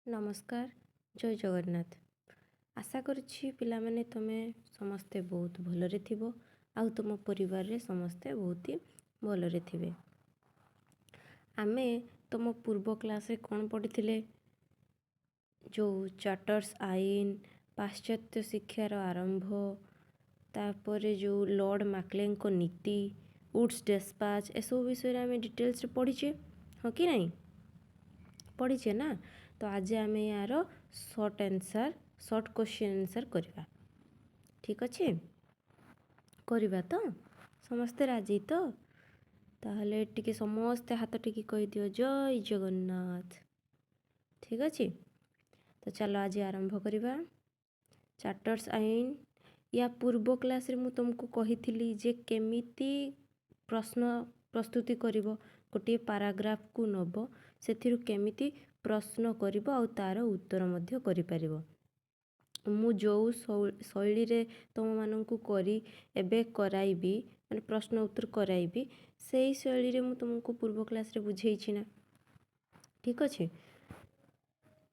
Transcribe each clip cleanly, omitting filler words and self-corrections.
नमस्कार जय जगन्नाथ। आशा करुछि पिलामाने तमे समस्ते बहुत भलरे थिबो आउ तुम परिवार रे समस्ते बहुत ही भलरे थिबे। आमे तुम पूर्व क्लास रे कौन पढ़िथिले जो चार्टर्स आईन पाश्चात्य शिक्षार आरंभ तापरे जो लॉर्ड मैक्लेन को नीति वुड्स डिस्पैच एसबू विषय आम डिटेल्स पढ़ीचे हाँ कि नहीं पढ़ीचे ना। तो आज आम यार शॉर्ट क्वेश्चन आंसर करवा ठीक अच्छे करवा तो समस्ते राजी तो ताहले टिके समस्ते हाथ टिके कह दियो जय जगन्नाथ। ठीक अच्छे तो चलो आज आरंभ करवा चार्टर्स आईन। या पूर्व क्लास रे मु तुमको कही जे केमिति प्रश्न प्रस्तुति करिवो गोटे पैराग्राफ को नब सेथिरु केमिति प्रश्न करिवो आ तार उत्तर मध्य करि परिवो। मु जो शैली रे तुम माननकु करी एबे कराइबी माने प्रश्न उत्तर कराइबी सेही शैली रे मु तुमको पूर्व क्लास रे बुझेई छी ना। ठीक अच्छे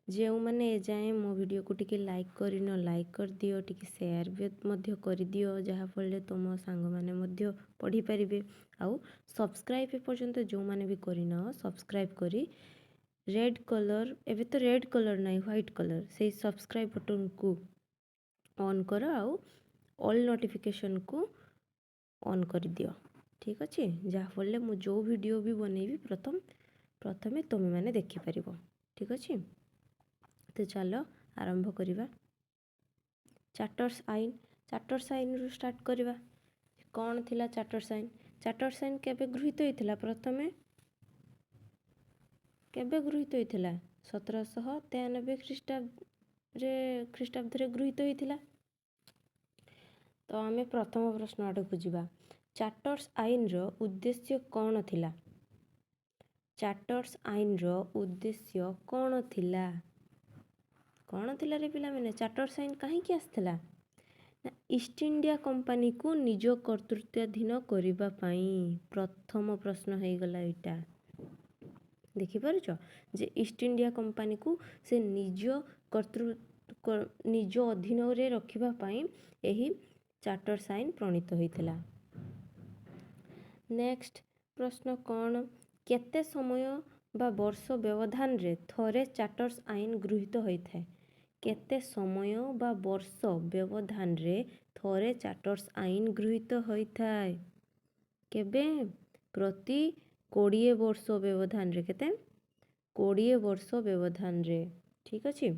जो मैंने एजाएँ मो वीडियो को टिके लाइक करिन लाइक कर दियो टिके शेयर भी मध्य कर दियो जहाँ फल तुम सांग माने मध्य पढ़ी पारिबे आउ सब्सक्राइब पर्यंत जो माने भी करिन सब्सक्राइब करी रेड कलर एबे तो रेड कलर नहीं व्हाइट कलर से सब्सक्राइब बटन को ऑन कर आउ ऑल नोटिफिकेशन को ऑन कर दियो। ठीक अच्छे जहाँ फल मु जो वीडियो भी बनैबी प्रथमे तुम मैंने देखि परिबो। ठीक अच्छे तो चलो आरंभ करवा चार्टर्स आईन रु स्टार्ट करवा कौन थिला चार्टर्स आईन केबे गृहीत होइथिला प्रथमे केबे गृहीत होइथिला 1793 ख्रीष्टाब्द रे गृहीत होइथिला। तो आमे प्रथम प्रश्न आडकु जिबा चार्टर्स आईन रो उद्देश्य कौन थिला। चार्टर्स आईन रो उद्देश्य कौन थिला रे पिला माने चार्टर्स आईन कहीं की आस्थला ना ईस्ट इंडिया कंपनी को निज कर्तृत्वाधीन करिबा पई प्रथम प्रश्न हे गला एटा देखि पारुछ जे ईस्ट इंडिया कंपनी को से निज अधीन रे रखिबा पई एही चार्टर्स आईन प्रणीत होइथिला। नेक्स्ट प्रश्न कौन केते समय बा वर्ष व्यवधान रे थरे चार्टर्स आईन गृहीत होइथाय केते समय बा वर्ष व्यवधान रे थरे चार्टर्स आईन गृहीत होइथाय केबे प्रति 20 वर्ष व्यवधान रे केते 20 वर्ष व्यवधान रे। ठीक अछि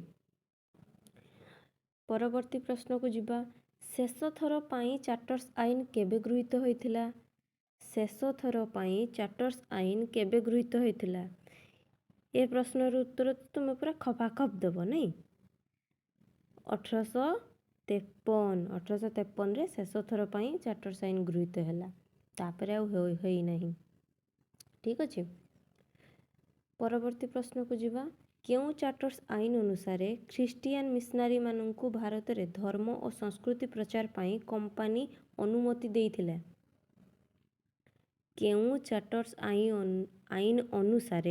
परवर्ती प्रश्न को जिबा शेष थर पई चार्टर्स आईन केबे गृहीत होइथिला शेष थर पई चार्टर्स आईन केबे गृहीत होइथिला ए प्रश्नर उत्तर तुम पूरा खपाखप देबो नहीं 1853 रे शेष थर पई चार्टर्स आईन गृहीत हैला तापरे आउ होई नहीं। ठीक अच्छे परवर्ती प्रश्न को जिबा केउ चार्टर्स आईन अनुसार ख्रिस्टियन मिशनरी माननकु भारत रे धर्म और संस्कृति प्रचार पई कंपनी अनुमति देइथिला केउ चार्टर्स आईन अनुसार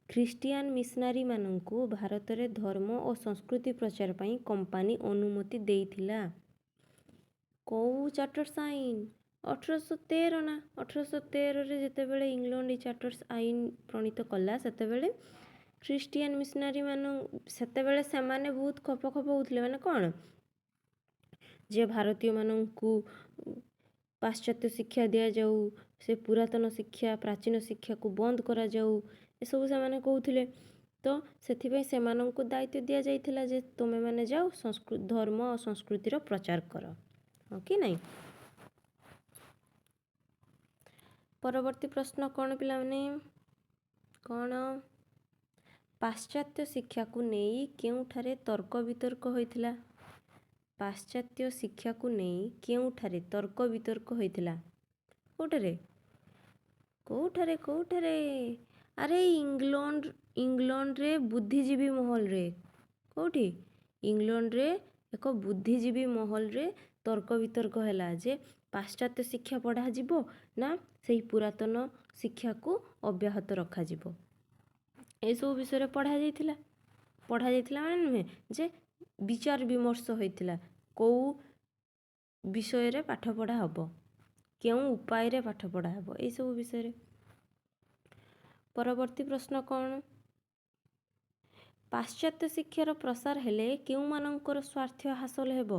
ख्रिस्टियन मिशनरी माननकु भारत रे धर्म और संस्कृति प्रचार पई कंपनी अनुमति देइथिला को चार्टर्स आईन 1813 ना 1813 रे जेते बेले इंग्लैंड चार्टर्स आईन प्रणीत कला सेते बेले ख्रिस्टियन मिशनरी मान सेते बेले से माने बहुत खप होउथले माने कोन जे भारतीय माननकु पाश्चात्य शिक्षा दिया जाऊ से पुरातन शिक्षा प्राचीन शिक्षा को बंद करा जाऊ ए सब से माने कहउथले तो सेथिबे से माननकु दायित्व दिया जाइथिला जे तुमे माने जाओ संस्कृत धर्म और संस्कृति रो प्रचार करो हो कि नहीं। परवर्ती प्रश्न कौन पिला माने कौन पाश्चात्य शिक्षा को नहीं केउठारे तर्क वितर्क होइथिला पाश्चात्य शिक्षा को नहीं केउठारे तर्क वितर्क होइथिला कोठारे अरे इंग्लैंड रे बुद्धिजीवी महल रे कोठी इंग्लैंड रे एक बुद्धिजीवी महल रे तर्क वितर्क हैला जे पाश्चात्य शिक्षा पढ़ा जिवो ना सेही पुरातन शिक्षा को अब्याहत रखा जिवो ए सब विषय रे पढ़ा जाइथिला। ପଢ଼ା ଯାଇଥିଲା ମାନେ ନୁହେଁ ଯେ ବିଚାର ବିମର୍ଶ ହୋଇଥିଲା କେଉଁ ବିଷୟରେ ପାଠ ପଢ଼ା ହେବ, କେଉଁ ଉପାୟରେ ପାଠ ପଢ଼ା ହେବ, ଏଇସବୁ ବିଷୟରେ। ପରବର୍ତ୍ତୀ ପ୍ରଶ୍ନ କ'ଣ? ପାଶ୍ଚାତ୍ୟ ଶିକ୍ଷାର ପ୍ରସାର ହେଲେ କେଉଁମାନଙ୍କର ସ୍ୱାର୍ଥ ହାସଲ ହେବ?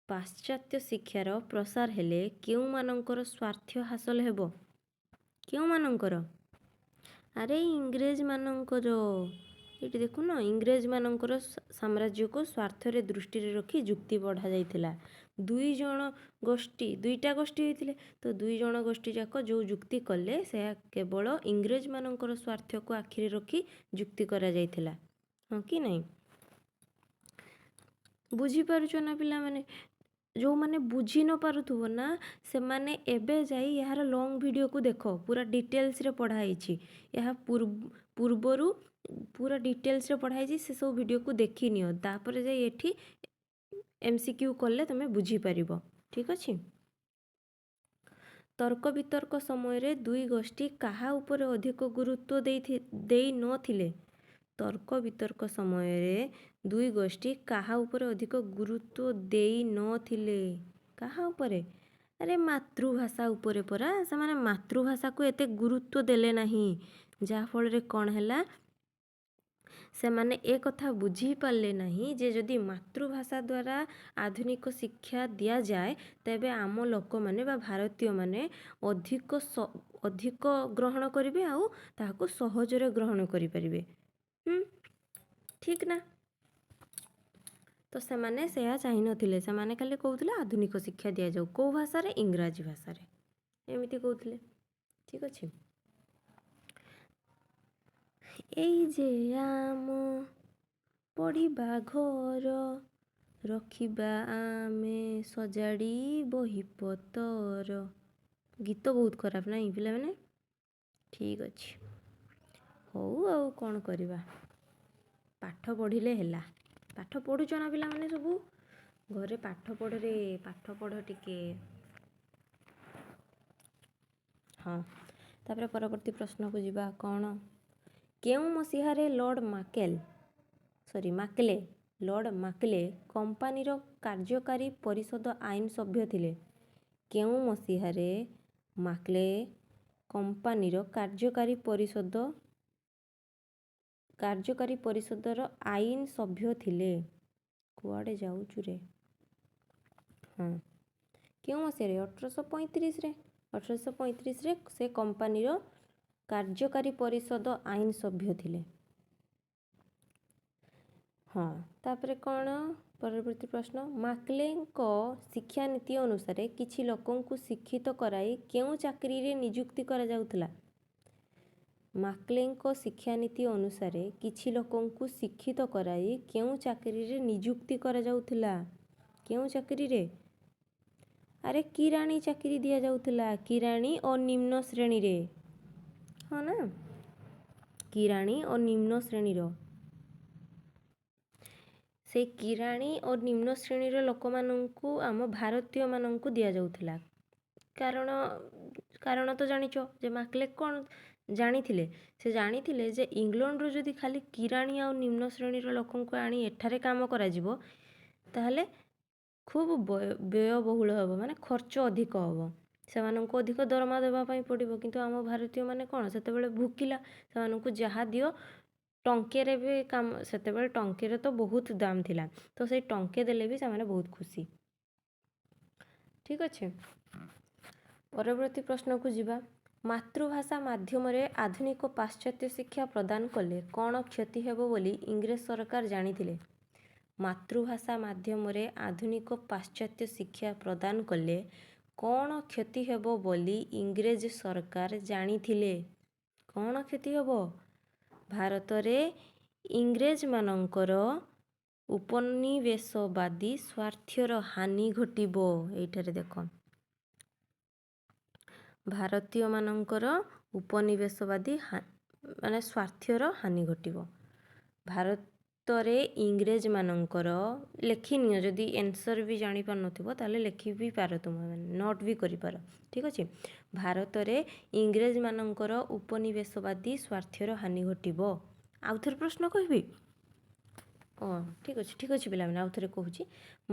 ପାଶ୍ଚାତ୍ୟ ଶିକ୍ଷାର ପ୍ରସାର ହେଲେ କେଉଁମାନଙ୍କର ସ୍ୱାର୍ଥ ହାସଲ ହେବ? କେଉଁମାନଙ୍କର? ଆରେ ଇଂରେଜମାନଙ୍କର। ଏଇଠି ଦେଖୁନ, ଇଂରେଜମାନଙ୍କର ସାମ୍ରାଜ୍ୟକୁ ସ୍ୱାର୍ଥରେ ଦୃଷ୍ଟିରେ ରଖି ଯୁକ୍ତି ବଢ଼ାଯାଇଥିଲା। ଦୁଇଟା ଗୋଷ୍ଠୀ ହୋଇଥିଲେ, ତ ଦୁଇ ଜଣ ଗୋଷ୍ଠୀ ଯାକ ଯେଉଁ ଯୁକ୍ତି କଲେ ସେହା କେବଳ ଇଂରେଜମାନଙ୍କର ସ୍ୱାର୍ଥକୁ ଆଖିରେ ରଖି ଯୁକ୍ତି କରାଯାଇଥିଲା। ହଁ କି ନାହିଁ? ବୁଝିପାରୁଛ ନା ପିଲାମାନେ? ଯେଉଁମାନେ ବୁଝି ନ ପାରୁଥିବ ନା, ସେମାନେ ଏବେ ଯାଇ ଏହାର ଲଙ୍ଗ ଭିଡ଼ିଓକୁ ଦେଖ, ପୁରା ଡିଟେଲ୍ସରେ ପଢ଼ା ହେଇଛି। ଏହା ପୂର୍ବରୁ ପୁରା ଡିଟେଲ୍ସରେ ପଢ଼ା ହେଇଛି, ସେସବୁ ଭିଡ଼ିଓକୁ ଦେଖିନିଅ, ତାପରେ ଯାଇ ଏଠି MCQ କଲେ ତୁମେ ବୁଝିପାରିବ। ଠିକ୍ ଅଛି। ତର୍କ ବିତର୍କ ସମୟରେ ଦୁଇ ଗୋଷ୍ଠୀ କାହା ଉପରେ ଅଧିକ ଗୁରୁତ୍ୱ ଦେଇ ନଥିଲେ? ତର୍କ ବିତର୍କ ସମୟରେ ଦୁଇ ଗୋଷ୍ଠୀ କାହା ଉପରେ ଅଧିକ ଗୁରୁତ୍ୱ ଦେଇ ନଥିଲେ? କାହା ଉପରେ? ଆରେ ମାତୃଭାଷା ଉପରେ ପରା। ସେମାନେ ମାତୃଭାଷାକୁ ଏତେ ଗୁରୁତ୍ୱ ଦେଲେ ନାହିଁ, ଯାହାଫଳରେ କ'ଣ ହେଲା, ସେମାନେ ଏ କଥା ବୁଝିପାରିଲେ ନାହିଁ ଯେ ଯଦି ମାତୃଭାଷା ଦ୍ୱାରା ଆଧୁନିକ ଶିକ୍ଷା ଦିଆଯାଏ ତେବେ ଆମ ଲୋକମାନେ ବା ଭାରତୀୟମାନେ ଅଧିକ ଗ୍ରହଣ କରିବେ ଆଉ ତାହାକୁ ସହଜରେ ଗ୍ରହଣ କରିପାରିବେ। ଠିକ୍ ନା? ତ ସେମାନେ ସେୟା ଚାହିଁନଥିଲେ। ସେମାନେ ଖାଲି କହୁଥିଲେ ଆଧୁନିକ ଶିକ୍ଷା ଦିଆଯାଉ। କେଉଁ ଭାଷାରେ? ଇଂରାଜୀ ଭାଷାରେ। ଏମିତି କହୁଥିଲେ। ଠିକ୍ ଅଛି। ଏଇ ଯେ ଆମ ପଢ଼ିବା ଘର, ରଖିବା ଆମେ ସଜାଡ଼ି ବହିପତ୍ର। ଗୀତ ବହୁତ ଖରାପ ନାହିଁ ପିଲାମାନେ? ଠିକ୍ ଅଛି। ହଉ, ଆଉ କ'ଣ କରିବା, ପାଠ ପଢ଼ିଲେ ହେଲା। ପାଠ ପଢ଼ୁଛ ନା ପିଲାମାନେ ସବୁ? ଘରେ ପାଠ ପଢ଼ରେ, ପାଠ ପଢ଼ ଟିକେ। ହଁ, ତାପରେ ପରବର୍ତ୍ତୀ ପ୍ରଶ୍ନକୁ ଯିବା। କ'ଣ? କେଉଁ ମସିହାରେ ଲର୍ଡ଼ ମାକ୍ଲେ କମ୍ପାନୀର କାର୍ଯ୍ୟକାରୀ ପରିଷଦ ଆଇନ ସଭ୍ୟ ଥିଲେ? କେଉଁ ମସିହାରେ ମାକ୍ଲେ କମ୍ପାନୀର କାର୍ଯ୍ୟକାରୀ ପରିଷଦର ଆଇନ ସଭ୍ୟ ଥିଲେ? କୁଆଡ଼େ ଯାଉଛୁ ରେ? ହଁ, କେଉଁ ମସିହାରେ? 1835ରେ। 1835ରେ ସେ କମ୍ପାନୀର କାର୍ଯ୍ୟକାରୀ ପରିଷଦ ଆଇନ ସଭ୍ୟ ଥିଲେ। ହଁ, ତାପରେ କ'ଣ? ପରବର୍ତ୍ତୀ ପ୍ରଶ୍ନ। ମାକ୍ଲେଙ୍କ ଶିକ୍ଷାନୀତି ଅନୁସାରେ କିଛି ଲୋକଙ୍କୁ ଶିକ୍ଷିତ କରାଇ କେଉଁ ଚାକିରିରେ ନିଯୁକ୍ତି କରାଯାଉଥିଲା? ମାକ୍ଲେଙ୍କ ଶିକ୍ଷାନୀତି ଅନୁସାରେ କିଛି ଲୋକଙ୍କୁ ଶିକ୍ଷିତ କରାଇ କେଉଁ ଚାକିରିରେ ନିଯୁକ୍ତି କରାଯାଉଥିଲା? କେଉଁ ଚାକିରିରେ? ଆରେ କିରାଣୀ ଚାକିରି ଦିଆଯାଉଥିଲା। କିରାଣୀ ଓ ନିମ୍ନ ଶ୍ରେଣୀରେ। ହଁ ନା? କିରାଣୀ ଓ ନିମ୍ନ ଶ୍ରେଣୀର। ସେଇ କିରାଣୀ ଓ ନିମ୍ନ ଶ୍ରେଣୀର ଲୋକମାନଙ୍କୁ, ଆମ ଭାରତୀୟମାନଙ୍କୁ ଦିଆଯାଉଥିଲା। କାରଣ ତ ଜାଣିଛ ଯେ ମାକ୍ଲେ କ'ଣ ଜାଣିଥିଲେ? ସେ ଜାଣିଥିଲେ ଯେ ଇଂଲଣ୍ଡରୁ ଯଦି ଖାଲି କିରାଣୀ ଆଉ ନିମ୍ନ ଶ୍ରେଣୀର ଲୋକଙ୍କୁ ଆଣି ଏଠାରେ କାମ କରାଯିବ ତାହେଲେ ଖୁବ୍ ବ୍ୟୟବହୁଳ ହେବ, ମାନେ ଖର୍ଚ୍ଚ ଅଧିକ ହେବ, ସେମାନଙ୍କୁ ଅଧିକ ଦରମା ଦେବା ପାଇଁ ପଡ଼ିବ। କିନ୍ତୁ ଆମ ଭାରତୀୟମାନେ କ'ଣ ସେତେବେଳେ ଭୋକିଲା, ସେମାନଙ୍କୁ ଯାହା ଦିଅ ଟଙ୍କେରେ ବି କାମ, ସେତେବେଳେ ଟଙ୍କେରେ ତ ବହୁତ ଦାମ୍ ଥିଲା, ତ ସେଇ ଟଙ୍କେ ଦେଲେ ବି ସେମାନେ ବହୁତ ଖୁସି। ଠିକ୍ ଅଛି। ପରବର୍ତ୍ତୀ ପ୍ରଶ୍ନକୁ ଯିବା। ମାତୃଭାଷା ମାଧ୍ୟମରେ ଆଧୁନିକ ପାଶ୍ଚାତ୍ୟ ଶିକ୍ଷା ପ୍ରଦାନ କଲେ କ'ଣ କ୍ଷତି ହେବ ବୋଲି ଇଂରେଜ ସରକାର ଜାଣିଥିଲେ? ମାତୃଭାଷା ମାଧ୍ୟମରେ ଆଧୁନିକ ପାଶ୍ଚାତ୍ୟ ଶିକ୍ଷା ପ୍ରଦାନ କଲେ କ'ଣ କ୍ଷତି ହେବ ବୋଲି ଇଂରେଜ ସରକାର ଜାଣିଥିଲେ? କ'ଣ କ୍ଷତି ହେବ? ଭାରତରେ ଇଂରେଜମାନଙ୍କର ଉପନିବେଶବାଦୀ ସ୍ୱାର୍ଥର ହାନି ଘଟିବ। ଏଇଠାରେ ଦେଖ, ଭାରତୀୟମାନଙ୍କର ଉପନିବେଶବାଦୀ ମାନେ ସ୍ୱାର୍ଥର ହାନି ଘଟିବ। ଭାରତରେ ଇଂରେଜମାନଙ୍କର, ଲେଖିନିଅ, ଯଦି ଆନ୍ସର୍ ବି ଜାଣିପାରୁନଥିବ ତାହେଲେ ଲେଖି ବି ପାର, ତୁମେ ନୋଟ୍ ବି କରିପାର। ଠିକ୍ ଅଛି। ଭାରତରେ ଇଂରେଜମାନଙ୍କର ଉପନିବେଶବାଦୀ ସ୍ୱାର୍ଥର ହାନି ଘଟିବ। ଆଉ ଥରେ ପ୍ରଶ୍ନ କହିବି? ଠିକ୍ ଅଛି ପିଲାମାନେ, ଆଉ ଥରେ କହୁଛି।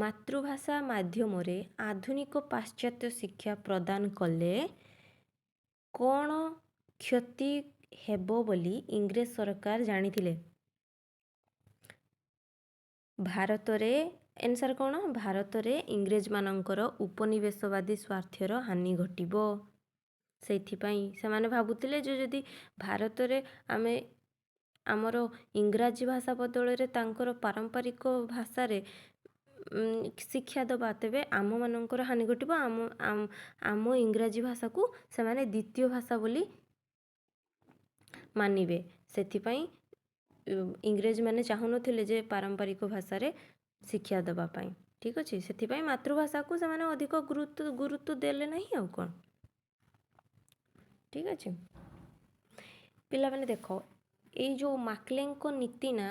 ମାତୃଭାଷା ମାଧ୍ୟମରେ ଆଧୁନିକ ପାଶ୍ଚାତ୍ୟ ଶିକ୍ଷା ପ୍ରଦାନ କଲେ କ'ଣ କ୍ଷତି ହେବ ବୋଲି ଇଂରେଜ ସରକାର ଜାଣିଥିଲେ? ଭାରତରେ ଆନ୍ସର୍ କ'ଣ? ଭାରତରେ ଇଂରେଜମାନଙ୍କର ଉପନିବେଶବାଦୀ ସ୍ୱାର୍ଥର ହାନି ଘଟିବ। ସେଇଥିପାଇଁ ସେମାନେ ଭାବୁଥିଲେ ଯେ ଯଦି ଭାରତରେ ଆମେ ଆମର ଇଂରାଜୀ ଭାଷା ବଦଳରେ ତାଙ୍କର ପାରମ୍ପରିକ ଭାଷାରେ ଶିକ୍ଷା ଦେବା, ତେବେ ଆମମାନଙ୍କର ହାନି ଘଟିବ। ଆମ ଇଂରାଜୀ ଭାଷାକୁ ସେମାନେ ଦ୍ୱିତୀୟ ଭାଷା ବୋଲି ମାନିବେ। ସେଥିପାଇଁ ଇଂରେଜମାନେ ଚାହୁଁନଥିଲେ ଯେ ପାରମ୍ପରିକ ଭାଷାରେ ଶିକ୍ଷା ଦେବା ପାଇଁ। ଠିକ୍ ଅଛି, ସେଥିପାଇଁ ମାତୃଭାଷାକୁ ସେମାନେ ଅଧିକ ଗୁରୁତ୍ୱ ଦେଲେ ନାହିଁ। ଆଉ କ'ଣ? ଠିକ୍ ଅଛି ପିଲାମାନେ, ଦେଖ ଏଇ ଯେଉଁ ମାକ୍ଲେଙ୍କ ନୀତି ନା,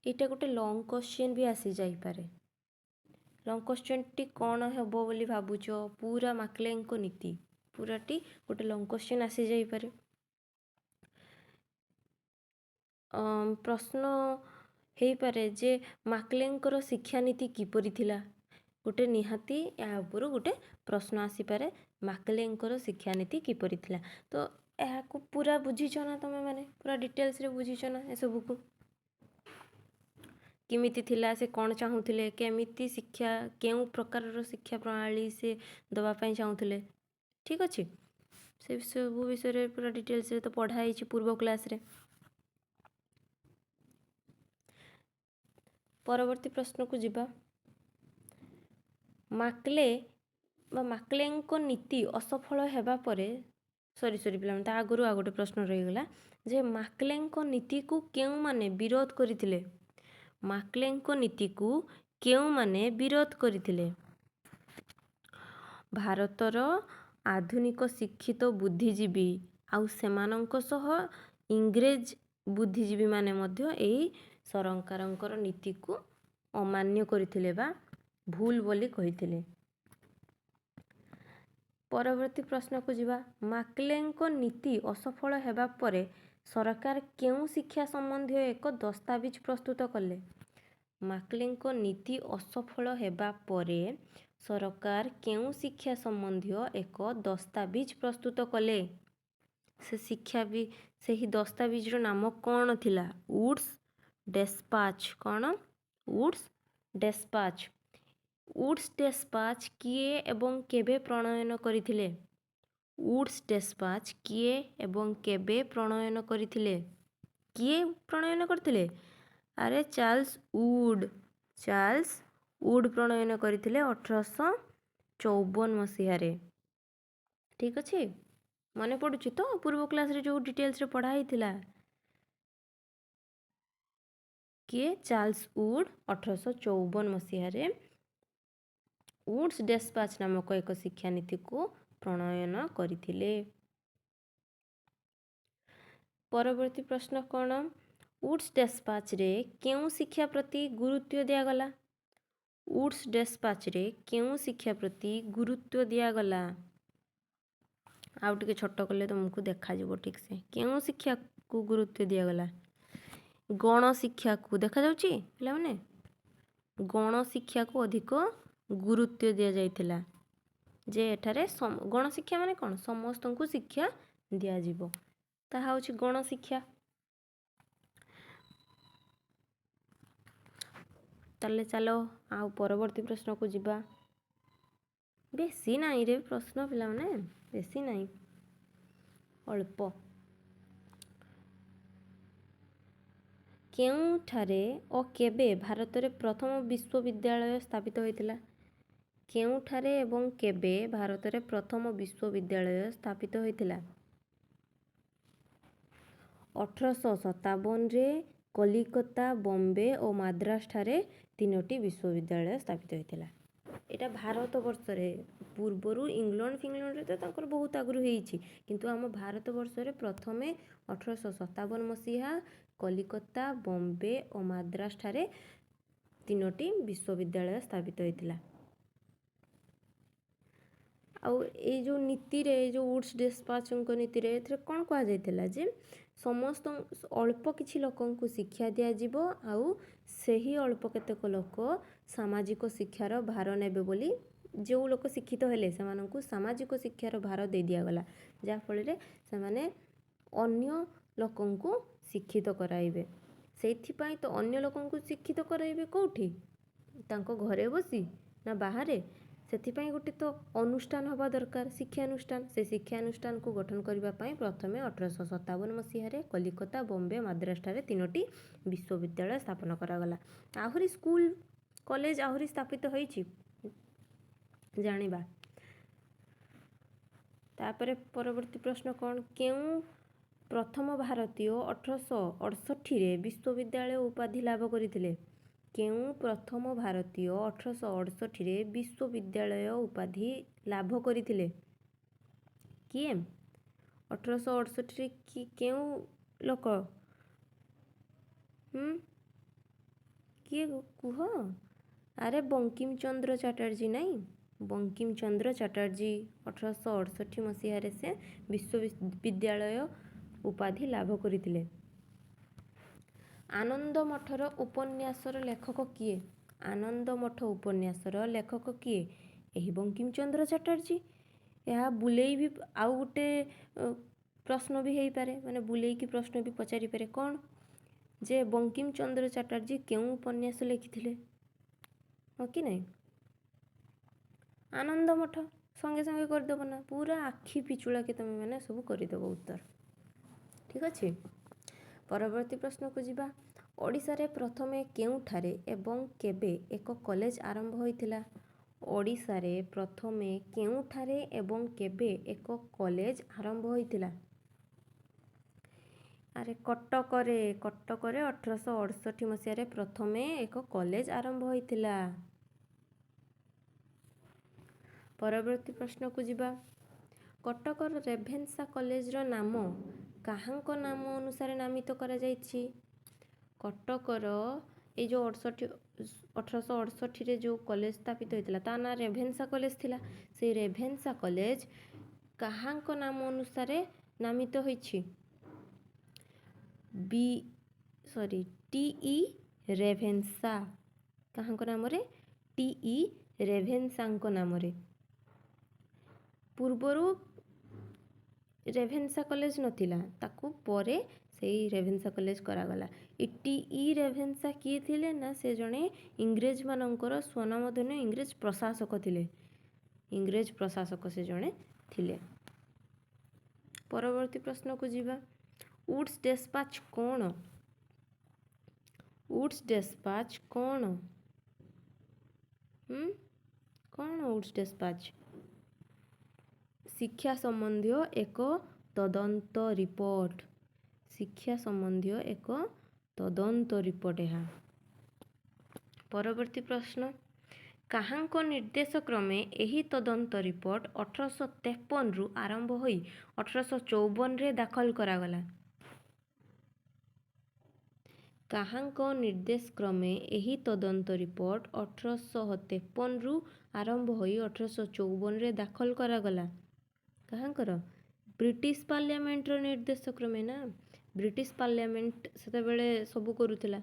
ଏଇଟା ଗୋଟେ ଲଙ୍ଗ୍ କ୍ୱେଶ୍ଚିନ୍ ବି ଆସିଯାଇପାରେ। ଲଙ୍ଗ୍ କ୍ୱେଶ୍ଚିନ୍ଟି କ'ଣ ହେବ ବୋଲି ଭାବୁଛ? ପୁରା ମାକ୍ଲେଙ୍କ ନୀତି ପୁରାଟି ଗୋଟେ ଲଙ୍ଗ୍ କ୍ୱେଶ୍ଚିନ୍ ଆସିଯାଇପାରେ। ପ୍ରଶ୍ନ ହେଇପାରେ ଯେ ମାକ୍ଲେଙ୍କର ଶିକ୍ଷାନୀତି କିପରି ଥିଲା? ଗୋଟେ ନିହାତି ଏହା ଉପରୁ ଗୋଟେ ପ୍ରଶ୍ନ ଆସିପାରେ, ମାକ୍ଲେଙ୍କର ଶିକ୍ଷାନୀତି କିପରି ଥିଲା। ତ ଏହାକୁ ପୁରା ବୁଝିଛ ନା ତୁମେମାନେ? ପୁରା ଡିଟେଲ୍ସରେ ବୁଝିଛ ନା ଏସବୁକୁ? କେମିତି ଥିଲା, ସେ କ'ଣ ଚାହୁଁଥିଲେ, କେମିତି ଶିକ୍ଷା, କେଉଁ ପ୍ରକାରର ଶିକ୍ଷା ପ୍ରଣାଳୀ ସେ ଦେବା ପାଇଁ ଚାହୁଁଥିଲେ? ଠିକ୍ ଅଛି, ସେ ସବୁ ବିଷୟରେ ପୁରା ଡିଟେଲ୍ସରେ ତ ପଢ଼ା ହେଇଛି ପୂର୍ବ କ୍ଲାସ୍ରେ। ପରବର୍ତ୍ତୀ ପ୍ରଶ୍ନକୁ ଯିବା। ମାକ୍ଲେଙ୍କ ନୀତି ଅସଫଳ ହେବା ପରେ, ପିଲାମାନେ, ତା ଆଗରୁ ଆଉ ଗୋଟେ ପ୍ରଶ୍ନ ରହିଗଲା ଯେ ମାକ୍ଲେଙ୍କ ନୀତିକୁ କେଉଁମାନେ ବିରୋଧ କରିଥିଲେ? ମାକ୍ଲେଙ୍କ ନୀତିକୁ କେଉଁମାନେ ବିରୋଧ କରିଥିଲେ? ଭାରତର ଆଧୁନିକ ଶିକ୍ଷିତ ବୁଦ୍ଧିଜୀବୀ ଆଉ ସେମାନଙ୍କ ସହ ଇଂରେଜ ବୁଦ୍ଧିଜୀବୀମାନେ ମଧ୍ୟ ଏହି ସରକାରଙ୍କର ନୀତିକୁ ଅମାନ୍ୟ କରିଥିଲେ ବା ଭୁଲ ବୋଲି କହିଥିଲେ। ପରବର୍ତ୍ତୀ ପ୍ରଶ୍ନକୁ ଯିବା। ମାକ୍ଲେଙ୍କ ନୀତି ଅସଫଳ ହେବା ପରେ ସରକାର କେଉଁ ଶିକ୍ଷା ସମ୍ବନ୍ଧୀୟ ଏକ ଦସ୍ତାବିଜ ପ୍ରସ୍ତୁତ କଲେ? ମାକ୍ଲେଙ୍କ ନୀତି ଅସଫଳ ହେବା ପରେ ସରକାର କେଉଁ ଶିକ୍ଷା ସମ୍ବନ୍ଧୀୟ ଏକ ଦସ୍ତାବିଜ ପ୍ରସ୍ତୁତ କଲେ? ସେହି ଦସ୍ତାବିଜର ନାମ କ'ଣ ଥିଲା? Wood's Despatch. କ'ଣ? Wood's Despatch. ଉଡ୍ସ ଡେସ୍ପାଚ୍ କିଏ ଏବଂ କେବେ ପ୍ରଣୟନ କରିଥିଲେ? ଉଡ୍ସ ଡେସ୍ପାଚ୍ କିଏ ଏବଂ କେବେ ପ୍ରଣୟନ କରିଥିଲେ? କିଏ ପ୍ରଣୟନ କରିଥିଲେ? ଆରେ ଚାର୍ଲ୍ସ ଉଡ୍ ପ୍ରଣୟନ କରିଥିଲେ 1854 ମସିହାରେ। ଠିକ୍ ଅଛି, ମନେ ପଡ଼ୁଛି ତ ପୂର୍ବ କ୍ଲାସ୍ରେ ଯେଉଁ ଡିଟେଲ୍ସରେ ପଢ଼ା ହେଇଥିଲା? କିଏ? ଚାର୍ଲ୍ସ ଉଡ୍ 1854 ମସିହାରେ ଉଡ୍ସ ଡେସ୍ପାଚ୍ ନାମକ ଏକ ଶିକ୍ଷାନୀତିକୁ ପ୍ରଣୟନ କରିଥିଲେ। ପରବର୍ତ୍ତୀ ପ୍ରଶ୍ନ କ'ଣ? ଉଡ୍ସ ଡେସ୍ପାଚ୍ରେ କେଉଁ ଶିକ୍ଷା ପ୍ରତି ଗୁରୁତ୍ୱ ଦିଆଗଲା? ଉଡ୍ସ ଡେସ୍ପାଚ୍ରେ କେଉଁ ଶିକ୍ଷା ପ୍ରତି ଗୁରୁତ୍ୱ ଦିଆଗଲା? ଆଉ ଟିକେ ଛୋଟ କଲେ ତୁମକୁ ଦେଖାଯିବ ଠିକ୍ସେ। କେଉଁ ଶିକ୍ଷାକୁ ଗୁରୁତ୍ୱ ଦିଆଗଲା? ଗଣଶିକ୍ଷାକୁ। ଦେଖାଯାଉଛି ପିଲାମାନେ? ଗଣଶିକ୍ଷାକୁ ଅଧିକ ଗୁରୁତ୍ୱ ଦିଆଯାଇଥିଲା ଯେ ଏଠାରେ ଗଣଶିକ୍ଷା ମାନେ କ'ଣ? ସମସ୍ତଙ୍କୁ ଶିକ୍ଷା ଦିଆଯିବ, ତାହା ହେଉଛି ଗଣଶିକ୍ଷା। ତାହେଲେ ଚାଲ ଆଉ ପରବର୍ତ୍ତୀ ପ୍ରଶ୍ନକୁ ଯିବା। ବେଶୀ ନାହିଁ ରେ ପ୍ରଶ୍ନ ପିଲାମାନେ, ବେଶୀ ନାହିଁ, ଅଳ୍ପ। କେଉଁଠାରେ ଓ କେବେ ଭାରତରେ ପ୍ରଥମ ବିଶ୍ୱବିଦ୍ୟାଳୟ ସ୍ଥାପିତ ହୋଇଥିଲା? କେଉଁଠାରେ ଏବଂ କେବେ ଭାରତରେ ପ୍ରଥମ ବିଶ୍ୱବିଦ୍ୟାଳୟ ସ୍ଥାପିତ ହୋଇଥିଲା? 1857ରେ କଲିକତା, ବମ୍ବେ ଓ ମାଦ୍ରାସଠାରେ 3ଟି ବିଶ୍ୱବିଦ୍ୟାଳୟ ସ୍ଥାପିତ ହୋଇଥିଲା। ଏଇଟା ଭାରତ ବର୍ଷରେ, ପୂର୍ବରୁ ଇଂଲଣ୍ଡରେ ତ ତାଙ୍କର ବହୁତ ଆଗରୁ ହେଇଛି, କିନ୍ତୁ ଆମ ଭାରତ ବର୍ଷରେ ପ୍ରଥମେ 1857 ମସିହା କଲିକତା, ବମ୍ବେ ଓ ମାଦ୍ରାସଠାରେ 3ଟି ବିଶ୍ୱବିଦ୍ୟାଳୟ ସ୍ଥାପିତ ହୋଇଥିଲା। ଆଉ ଏଇ ଯେଉଁ ନୀତିରେ, ଏଇ ଯେଉଁ ଉଡ୍ସ ଡେସ୍ପାଚ୍ଙ୍କ ନୀତିରେ, ଏଥିରେ କ'ଣ କୁହାଯାଇଥିଲା ଯେ ସମସ୍ତ ଅଳ୍ପ କିଛି ଲୋକଙ୍କୁ ଶିକ୍ଷା ଦିଆଯିବ ଆଉ ସେହି ଅଳ୍ପ କେତେକ ଲୋକ ସାମାଜିକ ଶିକ୍ଷାର ଭାର ନେବେ ବୋଲି ଯେଉଁ ଲୋକ ଶିକ୍ଷିତ ହେଲେ ସେମାନଙ୍କୁ ସାମାଜିକ ଶିକ୍ଷାର ଭାର ଦେଇ ଦିଆଗଲା, ଯାହାଫଳରେ ସେମାନେ ଅନ୍ୟ ଲୋକଙ୍କୁ ଶିକ୍ଷିତ କରାଇବେ। ସେଇଥିପାଇଁ ତ ଅନ୍ୟ ଲୋକଙ୍କୁ ଶିକ୍ଷିତ କରାଇବେ କେଉଁଠି? ତାଙ୍କ ଘରେ ବସି ନା ବାହାରେ? ସେଥିପାଇଁ ଗୋଟେ ତ ଅନୁଷ୍ଠାନ ହେବା ଦରକାର, ଶିକ୍ଷାନୁଷ୍ଠାନ। ସେ ଶିକ୍ଷାନୁଷ୍ଠାନକୁ ଗଠନ କରିବା ପାଇଁ ପ୍ରଥମେ 1857 ମସିହାରେ କଲିକତା, ବମ୍ବେ, ମାଦ୍ରାସଠାରେ 3ଟି ବିଶ୍ୱବିଦ୍ୟାଳୟ ସ୍ଥାପନ କରାଗଲା। ଆହୁରି ସ୍କୁଲ କଲେଜ ଆହୁରି ସ୍ଥାପିତ ହୋଇଛି, ଜାଣିବା। ତାପରେ ପରବର୍ତ୍ତୀ ପ୍ରଶ୍ନ କ'ଣ? କେଉଁ ପ୍ରଥମ ଭାରତୀୟ 1868ରେ ବିଶ୍ୱବିଦ୍ୟାଳୟ ଉପାଧି ଲାଭ କରିଥିଲେ? କେଉଁ ପ୍ରଥମ ଭାରତୀୟ 1868ରେ ବିଶ୍ୱବିଦ୍ୟାଳୟ ଉପାଧି ଲାଭ କରିଥିଲେ? କିଏ? 1868ରେ କେଉଁ ଲୋକ? କିଏ କୁହ? ଆରେ ବଙ୍କିମ ଚନ୍ଦ୍ର ଚାଟାର୍ଜୀ ନାଇଁ, ବଙ୍କିମ ଚନ୍ଦ୍ର ଚାଟାର୍ଜୀ 1868 ମସିହାରେ ସେ ବିଶ୍ୱବିଦ୍ୟାଳୟ ଉପାଧି ଲାଭ କରିଥିଲେ। ଆନନ୍ଦମଠର ଉପନ୍ୟାସର ଲେଖକ କିଏ? ଆନନ୍ଦମଠ ଉପନ୍ୟାସର ଲେଖକ କିଏ? ଏହି ବଙ୍କିମ ଚନ୍ଦ୍ର ଚାଟାର୍ଜୀ। ଏହା ବୁଲେଇ ବି ଆଉ ଗୋଟେ ପ୍ରଶ୍ନ ବି ହେଇପାରେ, ମାନେ ବୁଲେଇକି ପ୍ରଶ୍ନ ବି ପଚାରିପାରେ। କ'ଣ? ଯେ ବଙ୍କିମ ଚନ୍ଦ୍ର ଚାଟାର୍ଜୀ କେଉଁ ଉପନ୍ୟାସ ଲେଖିଥିଲେ? ହଁ କି ନାହିଁ? ଆନନ୍ଦମଠ। ସଙ୍ଗେ ସଙ୍ଗେ କରିଦେବ ନା, ପୁରା ଆଖି ପିଛୁଳାକେ ତୁମେ ମାନେ ସବୁ କରିଦେବ ଉତ୍ତର। ଠିକ୍ ଅଛି। ପରବର୍ତ୍ତୀ ପ୍ରଶ୍ନକୁ ଯିବା। ଓଡ଼ିଶାରେ ପ୍ରଥମେ କେଉଁଠାରେ ଏବଂ କେବେ ଏକ କଲେଜ ଆରମ୍ଭ ହୋଇଥିଲା? ଓଡ଼ିଶାରେ ପ୍ରଥମେ କେଉଁଠାରେ ଏବଂ କେବେ ଏକ କଲେଜ ଆରମ୍ଭ ହୋଇଥିଲା? ଆରେ କଟକରେ 1868 ମସିହାରେ ପ୍ରଥମେ ଏକ କଲେଜ ଆରମ୍ଭ ହୋଇଥିଲା। ପରବର୍ତ୍ତୀ ପ୍ରଶ୍ନକୁ ଯିବା। କଟକର ରେଭେନ୍ସା କଲେଜର ନାମ କାହାଙ୍କ ନାମ ଅନୁସାରେ ନାମିତ କରାଯାଇଛି? କଟକର ଏଇ ଯେଉଁ 1868ରେ ଯେଉଁ କଲେଜ ସ୍ଥାପିତ ହୋଇଥିଲା ତା ନାଁ ରେଭେନ୍ସା କଲେଜ ଥିଲା। ସେଇ ରେଭେନ୍ସା କଲେଜ କାହାଙ୍କ ନାମ ଅନୁସାରେ ନାମିତ ହୋଇଛି? ଟି.ଇ. ରେଭେନ୍ସା। କାହାଙ୍କ ନାମରେ? ଟି.ଇ. ରେଭେନ୍ସାଙ୍କ ନାମରେ। ପୂର୍ବରୁ ରେଭେନ୍ସା କଲେଜ ନଥିଲା, ତାକୁ ପରେ ସେଇ ରେଭେନ୍ସା କଲେଜ କରାଗଲା। ଏ ଟି.ଇ. ରେଭେନ୍ସା କିଏ ଥିଲେ? ନା ସେ ଜଣେ ଇଂରେଜମାନଙ୍କର ସ୍ୱନାମଧନ୍ୟ ଇଂରେଜ ପ୍ରଶାସକ ଥିଲେ। ଇଂରେଜ ପ୍ରଶାସକ ସେ ଜଣେ ଥିଲେ। ପରବର୍ତ୍ତୀ ପ୍ରଶ୍ନକୁ ଯିବା। ଉଡ୍ସ ଡେସ୍ପାଚ୍ କ'ଣ? ଉଡ୍ସ ଡେସ୍ପାଚ୍ କ'ଣ? କ'ଣ ଉଡ୍ସ ଡେସ୍ପାଚ୍? ଶିକ୍ଷା ସମ୍ବନ୍ଧୀୟ ଏକ ତଦନ୍ତ ରିପୋର୍ଟ। ଶିକ୍ଷା ସମ୍ବନ୍ଧୀୟ ଏକ ତଦନ୍ତ ରିପୋର୍ଟ ଏହା। ପରବର୍ତ୍ତୀ ପ୍ରଶ୍ନ। କାହାଙ୍କ ନିର୍ଦ୍ଦେଶ କ୍ରମେ ଏହି ତଦନ୍ତ ରିପୋର୍ଟ 1853ରୁ ଆରମ୍ଭ ହୋଇ 1854ରେ ଦାଖଲ କରାଗଲା? କାହାଙ୍କ ନିର୍ଦ୍ଦେଶ କ୍ରମେ ଏହି ତଦନ୍ତ ରିପୋର୍ଟ 1853ରୁ ଆରମ୍ଭ ହୋଇ 1854ରେ ଦାଖଲ କରାଗଲା? କାହାଙ୍କର? ବ୍ରିଟିଶ ପାର୍ଲିଆମେଣ୍ଟର ନିର୍ଦ୍ଦେଶ କ୍ରମେ ନା। ବ୍ରିଟିଶ ପାର୍ଲିଆମେଣ୍ଟ ସେତେବେଳେ ସବୁ କରୁଥିଲା।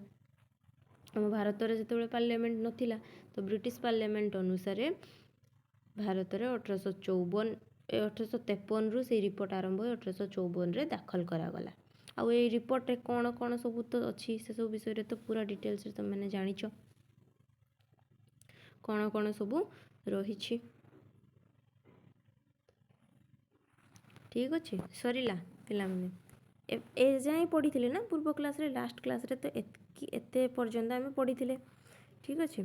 ଆମ ଭାରତରେ ଯେତେବେଳେ ପାର୍ଲିଆମେଣ୍ଟ ନଥିଲା ତ ବ୍ରିଟିଶ ପାର୍ଲିଆମେଣ୍ଟ ଅନୁସାରେ ଭାରତରେ 1853ରୁ ସେଇ ରିପୋର୍ଟ ଆରମ୍ଭ ହୋଇ 1854ରେ ଦାଖଲ କରାଗଲା। ଆଉ ଏଇ ରିପୋର୍ଟରେ କ'ଣ କ'ଣ ସବୁ ତ ଅଛି ସେସବୁ ବିଷୟରେ ତ ପୁରା ଡିଟେଲ୍ସରେ ତୁମେମାନେ ଜାଣିଛ କ'ଣ କ'ଣ ସବୁ ରହିଛି। ଠିକ୍ ଅଛି, ସରିଲା ପିଲାମାନେ। ଏ ଯାଏଁ ପଢ଼ିଥିଲେ ନା ପୂର୍ବ କ୍ଲାସ୍ରେ, ଲାଷ୍ଟ କ୍ଲାସ୍ରେ ତ ଏତେ ପର୍ଯ୍ୟନ୍ତ ଆମେ ପଢ଼ିଥିଲେ। ଠିକ୍ ଅଛି।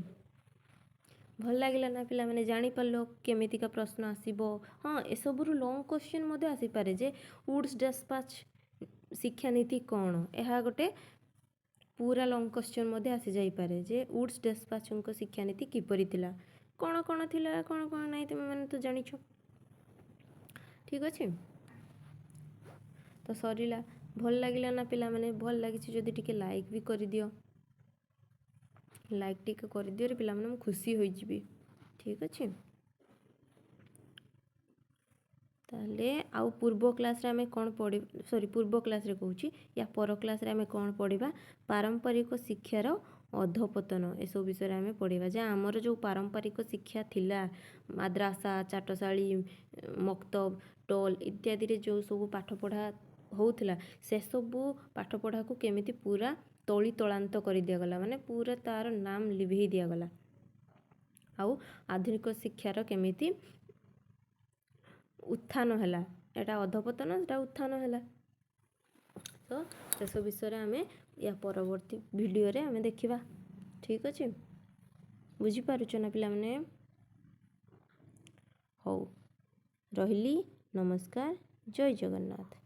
ଭଲ ଲାଗିଲା ନା ପିଲାମାନେ? ଜାଣିପାରିଲ କେମିତିକା ପ୍ରଶ୍ନ ଆସିବ? ହଁ, ଏସବୁରୁ ଲଙ୍ଗ୍ କ୍ୱେଶ୍ଚିନ୍ ମଧ୍ୟ ଆସିପାରେ ଯେ ଉଡ୍ସ ଡେସ୍ପାଚ୍ ଶିକ୍ଷାନୀତି କ'ଣ? ଏହା ଗୋଟେ ପୁରା ଲଙ୍ଗ୍ କ୍ୱେଶ୍ଚିନ୍ ମଧ୍ୟ ଆସିଯାଇପାରେ ଯେ ଉଡ୍ସ ଡେସ୍ପାଚ୍ଙ୍କ ଶିକ୍ଷାନୀତି କିପରି ଥିଲା, କ'ଣ କ'ଣ ଥିଲା, କ'ଣ କ'ଣ ନାହିଁ ତୁମେମାନେ ତ ଜାଣିଛ। ଠିକ୍ ଅଛି, ତ ସରିଲା। ଭଲ ଲାଗିଲା ନା ପିଲାମାନେ? ଭଲ ଲାଗିଛି ଯଦି ଟିକେ ଲାଇକ୍ ବି କରିଦିଅ। ଲାଇକ୍ ଟିକେ କରିଦିଅରେ ପିଲାମାନେ, ମୁଁ ଖୁସି ହୋଇଯିବି। ଠିକ୍ ଅଛି। ତାହେଲେ ଆଉ ପୂର୍ବ କ୍ଲାସ୍ରେ ଆମେ କ'ଣ ପଢ଼ିବା, ପୂର୍ବ କ୍ଲାସ୍ରେ କହୁଛି, ୟା ପର କ୍ଲାସ୍ରେ ଆମେ କ'ଣ ପଢ଼ିବା, ପାରମ୍ପରିକ ଶିକ୍ଷାର ଅଧପତନ ଏସବୁ ବିଷୟରେ ଆମେ ପଢ଼ିବା। ଯେ ଆମର ଯେଉଁ ପାରମ୍ପରିକ ଶିକ୍ଷା ଥିଲା, ମାଦ୍ରାସା, ଚାଟଶାଳୀ, ମକ୍ତବ, ଟୋଲ୍ ଇତ୍ୟାଦିରେ ଯେଉଁ ସବୁ ପାଠପଢ଼ା ହେଉଥିଲା, ସେସବୁ ପାଠପଢ଼ାକୁ କେମିତି ପୁରା ତଳିତଳାନ୍ତ କରିଦିଆଗଲା, ମାନେ ପୁରା ତା'ର ନାମ ଲିଭେଇ ଦିଆଗଲା। ଆଉ ଆଧୁନିକ ଶିକ୍ଷାର କେମିତି ଉତ୍ଥାନ ହେଲା, ଏଇଟା ଅଧପତନ, ସେଟା ଉତ୍ଥାନ ହେଲା। ତ ସେସବୁ ବିଷୟରେ ଆମେ ୟା ପରବର୍ତ୍ତୀ ଭିଡ଼ିଓରେ ଆମେ ଦେଖିବା। ଠିକ୍ ଅଛି, ବୁଝିପାରୁଛ ନା ପିଲାମାନେ? ହଉ, ରହିଲି, ନମସ୍କାର, ଜୟ ଜଗନ୍ନାଥ।